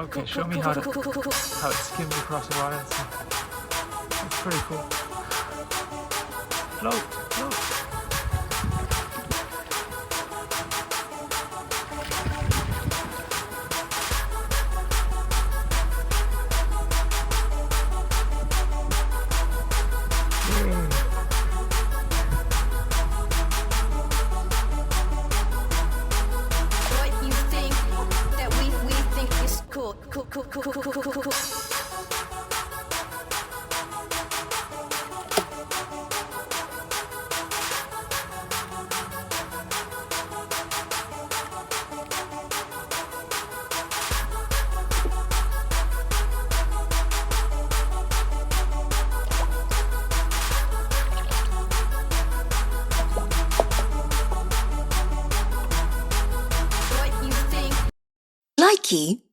Okay, show me how it skims across the wire. It's pretty cool. Float, float. What you think that we think is cool. Cool. What you think. Likey